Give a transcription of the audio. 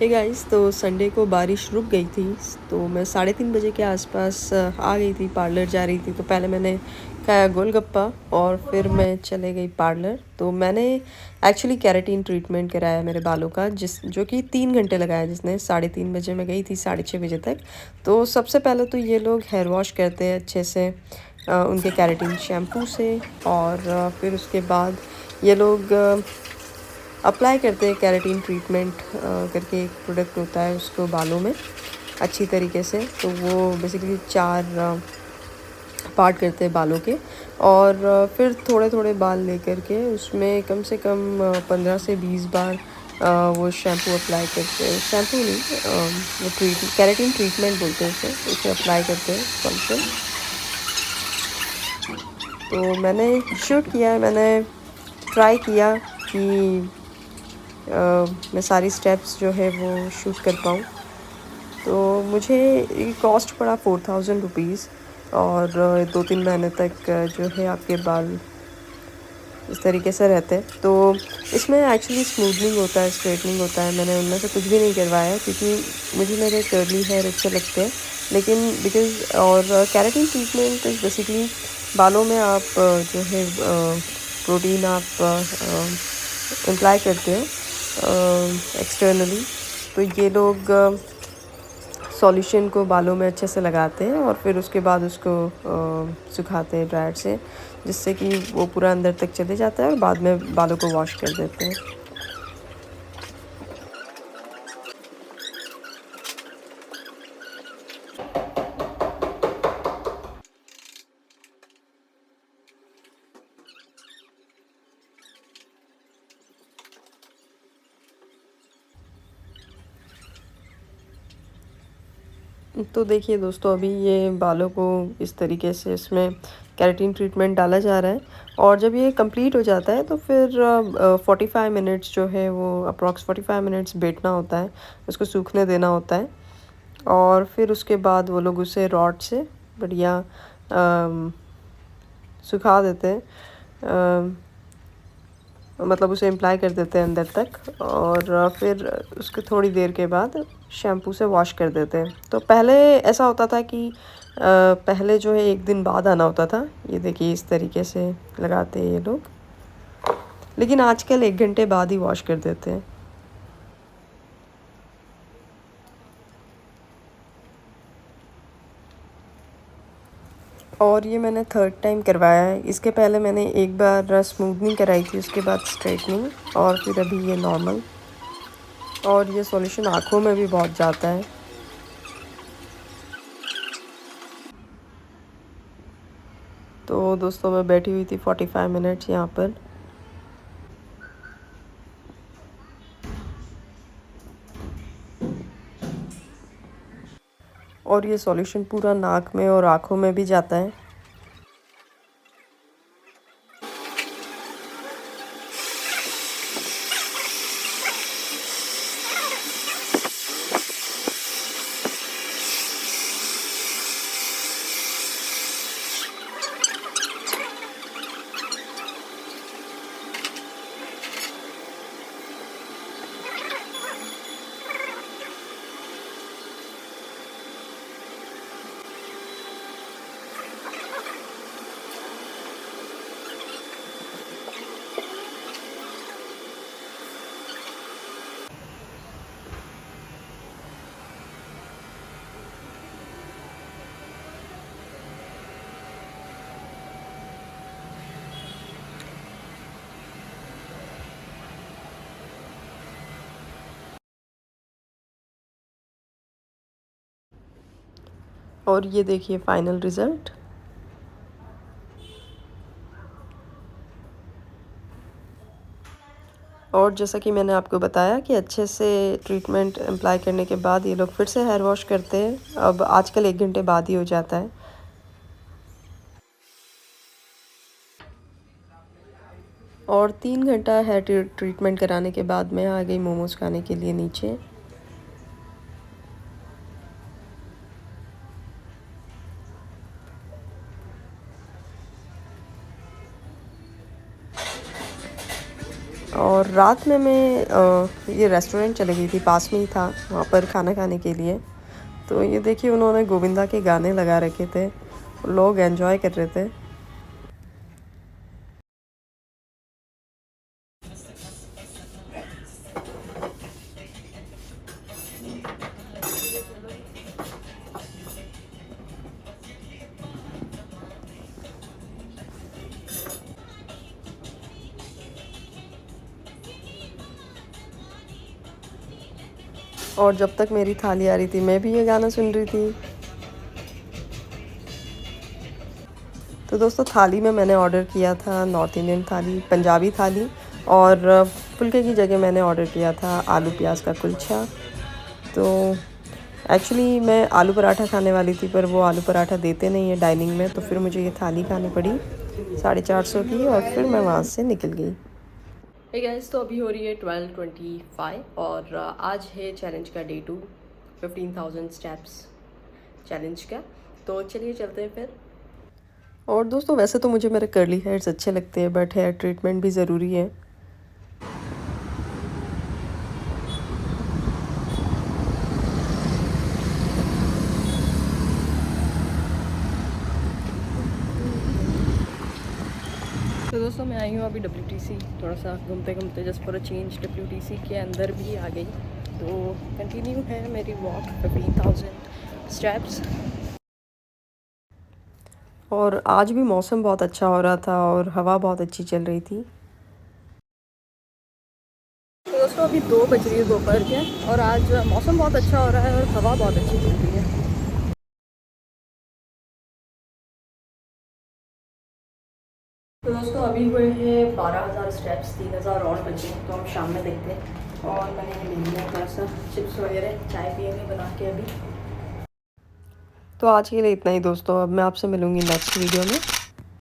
Hey guys, तो Sunday को बारिश रुक गई थी। तो मैं 3:30 बजे के आसपास आ गई थी, पार्लर जा रही थी। तो पहले मैंने खाया गोलगप्पा और फिर मैं चले गई पार्लर। तो मैंने एक्चुअली केराटिन ट्रीटमेंट कराया मेरे बालों का, जो कि 3 घंटे लगाया, जिसने 3:30 बजे मैं गई थी 6:30 बजे तक। तो सबसे पहले तो ये लोग हेयर वॉश करते हैं अच्छे से उनके केराटिन शैम्पू से। और फिर उसके बाद ये लोग अप्लाई करते हैं केराटिन ट्रीटमेंट करके एक प्रोडक्ट होता है, उसको बालों में अच्छी तरीके से। तो वो बेसिकली 4 पार्ट करते हैं बालों के। और फिर थोड़े थोड़े बाल लेकर के उसमें कम से कम 15 से 20 बार वो शैम्पू अप्लाई करते हैं। शैम्पू नहीं, वो केराटिन ट्रीटमेंट बोलते हैं उसे अप्लाई करते हैं सॉल्यूशन। तो मैंने शूट किया, मैंने ट्राई किया कि मैं सारी स्टेप्स जो है वो शूट कर पाऊँ। तो मुझे ये कॉस्ट पड़ा 4000 रुपीज़। और 2-3 महीने तक जो है आपके बाल इस तरीके से रहते हैं। तो इसमें एक्चुअली स्मूथनिंग होता है, स्ट्रेटनिंग होता है। मैंने उनमें से कुछ भी नहीं करवाया क्योंकि मुझे मेरे कर्ली हेयर अच्छे लगते हैं। लेकिन बिकॉज़ और केराटिन ट्रीटमेंट इज़ बेसिकली बालों में आप जो है प्रोटीन आप अप्लाई करते हो एक्सटर्नली। तो ये लोग सॉल्यूशन को बालों में अच्छे से लगाते हैं और फिर उसके बाद उसको सुखाते हैं ड्रायर से, जिससे कि वो पूरा अंदर तक चले जाता है और बाद में बालों को वॉश कर देते हैं। तो देखिए दोस्तों, अभी ये बालों को इस तरीके से इसमें केराटिन ट्रीटमेंट डाला जा रहा है। और जब ये कंप्लीट हो जाता है तो फिर 45 मिनट्स जो है वो अप्रॉक्स 45 मिनट्स बैठना होता है, उसको सूखने देना होता है। और फिर उसके बाद वो लोग उसे रॉड से बढ़िया सुखा देते हैं, मतलब उसे अप्लाई कर देते हैं अंदर तक। और फिर उसके थोड़ी देर के बाद शैम्पू से वॉश कर देते हैं। तो पहले ऐसा होता था कि पहले जो है 1 दिन बाद आना होता था। ये देखिए इस तरीके से लगाते हैं ये लोग, लेकिन आजकल 1 घंटे बाद ही वॉश कर देते हैं। और ये मैंने थर्ड टाइम करवाया है। इसके पहले मैंने एक बार स्मूथनिंग कराई थी, उसके बाद स्ट्रेटनिंग, और फिर अभी ये नॉर्मल। और ये सॉल्यूशन आँखों में भी बहुत जाता है। तो दोस्तों, मैं बैठी हुई थी 45 मिनट्स यहाँ पर। और ये सॉल्यूशन पूरा नाक में और आँखों में भी जाता है। और ये देखिए फाइनल रिज़ल्ट। और जैसा कि मैंने आपको बताया कि अच्छे से ट्रीटमेंट अप्लाई करने के बाद ये लोग फिर से हेयर वॉश करते हैं। अब आजकल 1 घंटे बाद ही हो जाता है। और 3 घंटा हेयर ट्रीटमेंट कराने के बाद मैं आ गई मोमोज़ खाने के लिए नीचे। और रात में मैं ये रेस्टोरेंट चली गई थी, पास में ही था, वहाँ पर खाना खाने के लिए। तो ये देखिए उन्होंने गोविंदा के गाने लगा रखे थे, लोग एंजॉय कर रहे थे। और जब तक मेरी थाली आ रही थी मैं भी ये गाना सुन रही थी। तो दोस्तों थाली में मैंने ऑर्डर किया था नॉर्थ इंडियन थाली, पंजाबी थाली, और फुल्के की जगह मैंने ऑर्डर किया था आलू प्याज का कुलचा। तो एक्चुअली मैं आलू पराठा खाने वाली थी, पर वो आलू पराठा देते नहीं है डाइनिंग में, तो फिर मुझे ये थाली खानी पड़ी 450 की, और फिर मैं वहाँ से निकल गई। हे गाइस, तो अभी हो रही है 12:25 और आज है चैलेंज का डे 2, 15,000 स्टेप्स चैलेंज का। तो चलिए चलते हैं फिर। और दोस्तों वैसे तो मुझे मेरे कर्ली हेयर्स अच्छे लगते हैं, बट हेयर ट्रीटमेंट भी ज़रूरी है। तो दोस्तों मैं आई हूँ अभी WTC, थोड़ा सा घूमते घूमते just for a change WTC के अंदर भी आ गई। तो कंटिन्यू है मेरी वॉक 15,000 स्टेप्स। और आज भी मौसम बहुत अच्छा हो रहा था और हवा बहुत अच्छी चल रही थी। तो दोस्तों अभी 2 बज रही है दोपहर के, और आज मौसम बहुत अच्छा हो रहा है और हवा बहुत अच्छी चल रही है। तो दोस्तों अभी हुए हैं 12,000 स्टेप्स, 3,000 और बचे हैं, तो हम शाम में देखते हैं। और मैंने ले लिया थोड़ा सा चिप्स वगैरह, चाय पियेंगे बना के अभी। तो आज के लिए इतना ही दोस्तों, अब मैं आपसे मिलूँगी नेक्स्ट वीडियो में।